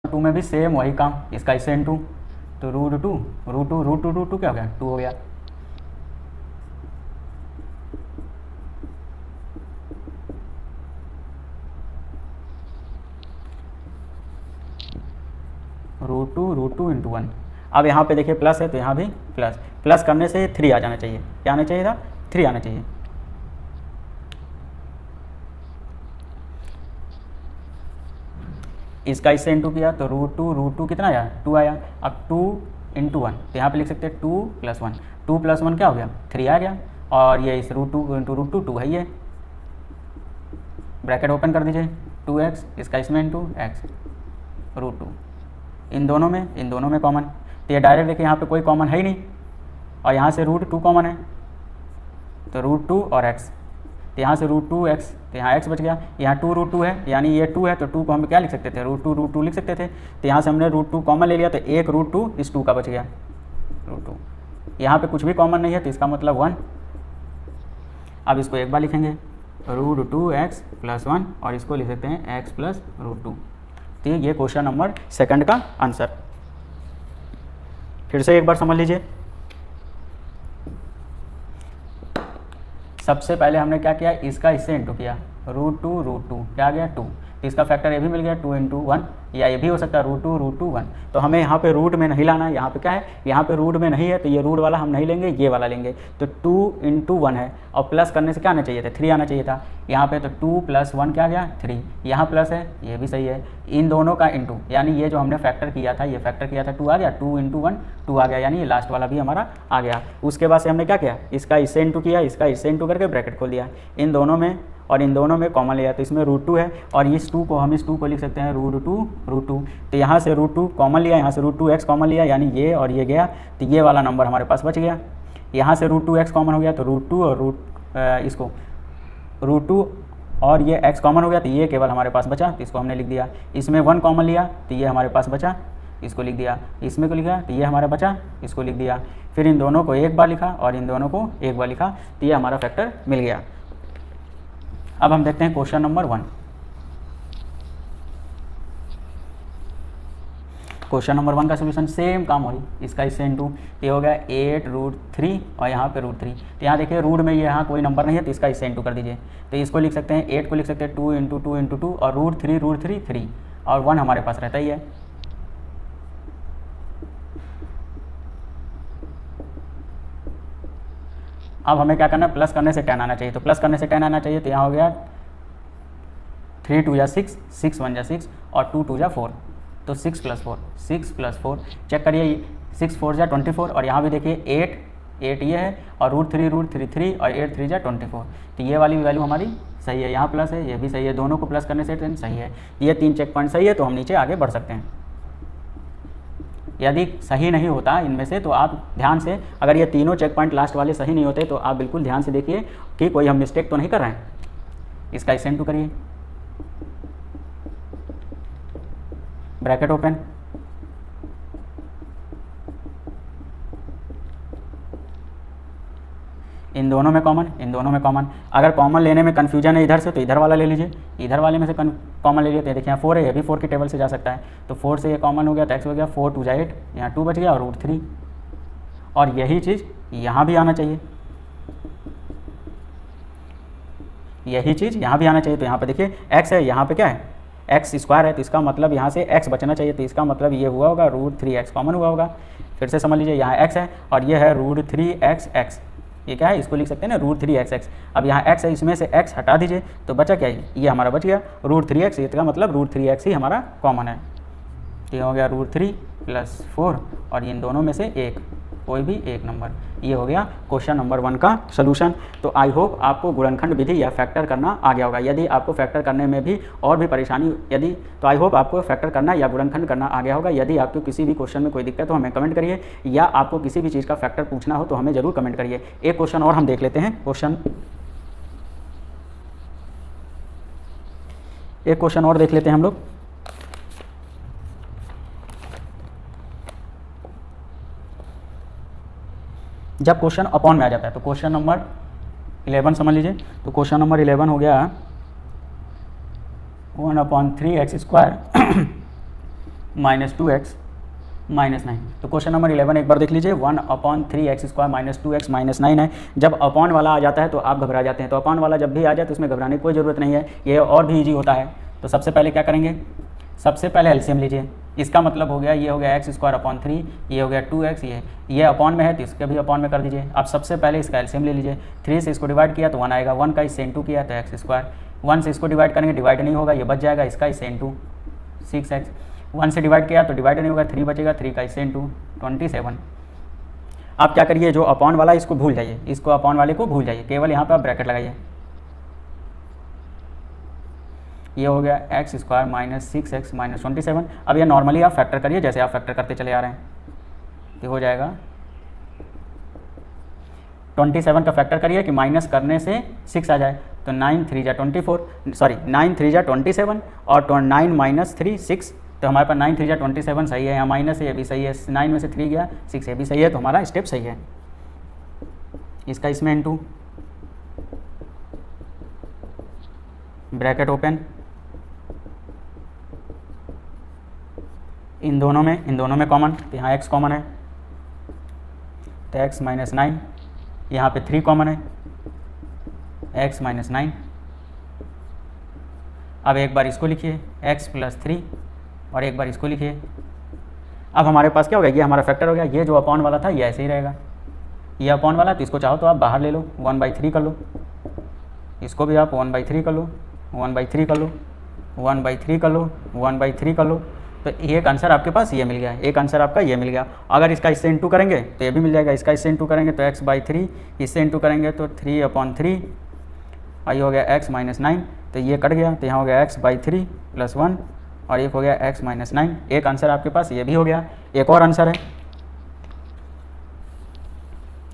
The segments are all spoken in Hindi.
टू में भी सेम वही काम, इसका इससे इंटू, तो root two root two root two root two क्या हो गया, 2 हो गया। Root two into 1। अब यहाँ पे देखिए प्लस है तो यहाँ भी प्लस, प्लस करने से 3 आ जाना चाहिए, क्या आना चाहिए था, 3 आना चाहिए। इसका इससे इंटू किया तो रूट टू कितना आया, 2 आया। अब 2 इंटू 1 तो यहाँ पे लिख सकते हैं 2 + 1, 2 + 1 क्या हो गया, 3 आ गया। और ये इस root two into root two 2 है, ये ब्रैकेट ओपन कर दीजिए, 2x इसका इसमें इंटू x रूट टू, इन दोनों में कॉमन, तो ये डायरेक्ट देखिए यहाँ पे कोई कॉमन है ही नहीं, और यहाँ से रूट टू कॉमन है तो रूट टू और x, तो यहाँ से रूट टू एक्स, तो यहाँ x बच गया, यहाँ 2 रूट टू है यानी ये 2 है तो 2 को हम क्या लिख सकते थे, रूट टू लिख सकते थे। तो यहाँ से हमने रूट टू कॉमन ले लिया तो एक रूट टू इस 2 का बच गया, रूट टू। यहाँ पे कुछ भी कॉमन नहीं है तो इसका मतलब 1। अब इसको एक बार लिखेंगे रूट टू एक्स प्लस 1 और इसको लिख सकते हैं x प्लस रूट टू। तो ये क्वेश्चन नंबर 2 का आंसर। फिर से एक बार समझ लीजिए। सबसे पहले हमने क्या किया, इसका इससे इंटू किया, रूट टू क्या आ गया 2, तो इसका फैक्टर ये भी मिल गया 2 इंटू 1, या ये भी हो सकता है रूट टू 1। तो हमें यहाँ पे रूट में नहीं लाना है, यहाँ पे क्या है, यहाँ पे रूट में नहीं है तो ये रूट वाला हम नहीं लेंगे, ये वाला लेंगे। तो 2 इंटू 1 है और प्लस करने से क्या आना चाहिए था, 3 आना चाहिए था यहाँ पे, तो 2 + 1 क्या आ गया 3, यहाँ प्लस है ये भी सही है, इन दोनों का इंटू, यानी ये जो हमने फैक्टर किया था, ये फैक्टर किया था 2 आ गया, 2 इंटू 1 2 आ गया, यानी ये लास्ट वाला भी हमारा आ गया। उसके बाद से हमने क्या किया, इसका इससे इंटू किया, इसका इससे इंटू करके ब्रैकेट खोल दिया, इन दोनों में और इन दोनों में कॉमन लिया तो इसमें रूट टू है, और इस 2 को हम इस 2 को लिख सकते हैं रूट टू। तो यहाँ से रूट टू कॉमन लिया, यहाँ से रूट टू एक्स कॉमन लिया, यानी ये और ये गया, तो ये वाला नंबर हमारे पास बच गया। यहाँ से रूट टू एक्स कॉमन हो गया तो रूट टू और इसको रूट टू और ये x कॉमन हो गया तो ये केवल हमारे पास बचा, तो इसको हमने लिख दिया। इसमें 1 कॉमन लिया तो ये हमारे पास बचा, इसको लिख दिया। इसमें को लिखा तो ये हमारा बचा, इसको लिख दिया। फिर इन दोनों को एक बार लिखा और इन दोनों को एक बार लिखा, तो ये हमारा फैक्टर मिल गया। अब हम देखते हैं क्वेश्चन नंबर 1। क्वेश्चन नंबर 1 का सोल्यूशन सेम काम वही, इसका इससे इंटू, ये हो गया 8√3 और यहाँ पे √3। तो यहाँ देखिए रूट में ये यहाँ कोई नंबर नहीं है तो इसका इससे इंटू कर दीजिए। तो इसको लिख सकते हैं 8 को लिख सकते हैं 2 इंटू 2 इंटू 2 और √3 3 और 1 हमारे पास रहता ही है। अब हमें क्या करना है, प्लस करने से 10 आना चाहिए, तो प्लस करने से 10 आना चाहिए, तो यहाँ हो गया 3 2 6, 6 1 6 और 2 2 4, तो 6 + 4 चेक करिए, 6 4 24 और यहाँ भी देखिए 8 ये है और √3 3 और 8 3 24, तो ये वाली वैल्यू हमारी सही है। यहाँ प्लस है, ये भी सही है, दोनों को प्लस करने से 10 सही है। ये 3 चेक पॉइंट सही है तो हम नीचे आगे बढ़ सकते हैं। यदि सही नहीं होता इनमें से तो आप ध्यान से, अगर ये तीनों चेक पॉइंट लास्ट वाले सही नहीं होते तो आप बिल्कुल ध्यान से देखिए कि कोई हम मिस्टेक तो नहीं कर रहे हैं। इसका इससे इंटू करिए, ब्रैकेट ओपन, इन दोनों में कॉमन। अगर कॉमन लेने में कन्फ्यूजन है इधर से तो इधर वाला ले लीजिए, इधर वाले में से कॉमन ले लिए तो देखिए 4 है, ये भी 4 की टेबल से जा सकता है, तो 4 से ये कॉमन हो गया तो x हो गया 4 2 8, यहाँ 2 बच गया और √3, और यही चीज़ यहाँ भी आना चाहिए, तो यहाँ पे देखिए x है, यहाँ पे क्या है x² है, तो इसका मतलब यहाँ से x बचना चाहिए, तो इसका मतलब ये हुआ होगा √3x कॉमन हुआ होगा। फिर से समझ लीजिए, यहाँ x है और ये है √3x, ये क्या है, इसको लिख सकते हैं ना √3x। अब यहाँ x है, इसमें से x हटा दीजिए तो बचा क्या, ये हमारा बच गया √3x, इसका मतलब √3x ही हमारा कॉमन है। ये हो गया √3 + 4 और इन दोनों में से एक, कोई भी एक नंबर। ये हो गया क्वेश्चन नंबर 1 का सोल्यूशन। तो आई होप आपको गुणनखंड विधि या फैक्टर करना आ गया होगा। यदि आपको फैक्टर करने में भी और भी परेशानी तो आई होप आपको फैक्टर करना या गुणनखंड करना आ गया होगा। यदि आपको किसी भी क्वेश्चन में कोई दिक्कत हो हमें कमेंट करिए, या आपको किसी भी चीज़ का फैक्टर पूछना हो तो हमें ज़रूर कमेंट करिए। एक क्वेश्चन और हम देख लेते हैं। एक क्वेश्चन और देख लेते हैं हम लोग। जब क्वेश्चन अपॉन में आ जाता है तो क्वेश्चन नंबर 11 समझ लीजिए। तो क्वेश्चन नंबर 11 हो गया 1/3x² माइनस 2x माइनस 9। तो क्वेश्चन नंबर 11 एक बार देख लीजिए, 1/3x² माइनस 2x माइनस 9 है। जब अपॉन वाला आ जाता है तो आप घबरा जाते हैं, तो अपॉन वाला जब भी आ जाए तो उसमें घबराने की कोई ज़रूरत नहीं है, ये और भी ईजी होता है। तो सबसे पहले क्या करेंगे, सबसे पहले एलसीएम लीजिए। इसका मतलब हो गया, ये हो गया x²/3, ये हो गया 2x, ये अपॉन में है तो इसके भी अपॉन में कर दीजिए। अब सबसे पहले इसका एलसीएम ले लीजिए। 3 से इसको डिवाइड किया तो 1 आएगा, 1 का इससे इंटू किया तो x²। 1 से इसको डिवाइड करेंगे, डिवाइड नहीं होगा, ये बच जाएगा, इसका इससे इंटू 6x। 1 से डिवाइड किया तो डिवाइड नहीं होगा, 3 बचेगा, 3 का इससे इंटू 27। आप क्या करिए, जो अपॉन वाला इसको भूल जाइए, इसको अपॉन वाले को भूल जाइए, केवल यहाँ पर आप ब्रैकेट लगाइए। ये हो गया x² माइनस 6x माइनस 27। अब ये नॉर्मली आप फैक्टर करिए जैसे आप फैक्टर करते चले आ रहे हैं, तो हो जाएगा 27 का फैक्टर करिए कि माइनस करने से 6 आ जाए, तो 9 3 जा 24, सॉरी 9 3 जा 27 और 9 माइनस 3 6। तो हमारे पास 9 3 जा 27 सही है, यहाँ माइनस है, ये भी सही है, 9 में से 3 गया 6, ये भी सही है, तो हमारा स्टेप सही है। इसका इसमें इंटू, ब्रैकेट ओपन, इन दोनों में कॉमन, तो यहाँ x कॉमन है तो x माइनस 9, यहाँ पे 3 कॉमन है, x माइनस 9। अब एक बार इसको लिखिए x प्लस 3 और एक बार इसको लिखिए। अब हमारे पास क्या हो गया, ये हमारा फैक्टर हो गया। ये जो अपॉन वाला था ये ऐसे ही रहेगा, ये अपॉन वाला, तो इसको चाहो तो आप बाहर ले लो, 1/3 कर लो, इसको भी आप 1/3 कर लो, 1/3 कर लो, 1/3 कर लो, 1/3 कर लो। तो एक आंसर आपके पास ये मिल गया, एक आंसर आपका ये मिल गया। अगर इसका इससे इंटू करेंगे तो ये भी मिल जाएगा, इसका इससे इंटू करेंगे तो x/3, इससे इंटू करेंगे तो 3/3, और ये हो गया x माइनस 9, तो ये कट गया, तो यहाँ हो गया x/3 प्लस 1 और एक हो गया x माइनस 9। एक आंसर आपके पास ये भी हो गया। एक और आंसर है,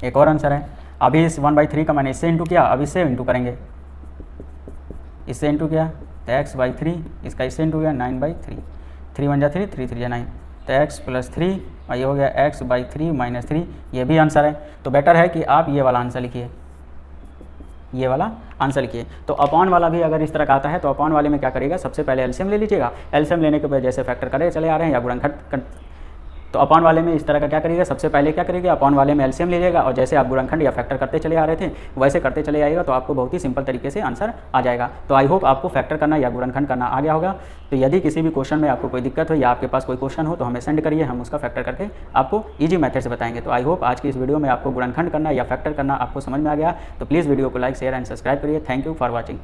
एक और आंसर है। अभी इस 1/3 का मैंने इससे इंटू किया, अब इससे इंटू करेंगे, इससे इंटू किया तो x/3, इसका इससे इंटू किया 9/3, 3 1 जा 3, 3 3 जा 9, तो x प्लस 3 और ये हो गया x/3 माइनस 3, ये भी आंसर है। तो बेटर है कि आप ये वाला आंसर लिखिए, ये वाला आंसर लिखिए। तो अपॉन वाला भी अगर इस तरह का आता है तो अपॉन वाले में क्या करिएगा, सबसे पहले एलसीएम ले लीजिएगा। एलसीएम लेने के बाद जैसे फैक्टर करे चले आ रहे हैं या गुणनखंड, तो अपॉन वाले में इस तरह का क्या करिएगा, सबसे पहले क्या करिएगा, अपॉन वाले में एलसीएम लीजिएगा और जैसे आप गुणनखंड या फैक्टर करते चले आ रहे थे वैसे करते चले आइएगा, तो आपको बहुत ही सिंपल तरीके से आंसर आ जाएगा। तो आई होप आपको फैक्टर करना या गुणनखंड करना आ गया होगा। तो यदि किसी भी क्वेश्चन में आपको कोई दिक्कत हो या आपके पास कोई क्वेश्चन हो तो हमें सेंड करिए, हम उसका फैक्टर करके आपको ईजी मेथड से बताएंगे। तो आई होप आज की इस वीडियो में आपको गुणनखंड करना या फैक्टर करना आपको समझ में आ गया। तो प्लीज़ वीडियो को लाइक शेयर एंड सब्सक्राइब करिए। Thank you for watching.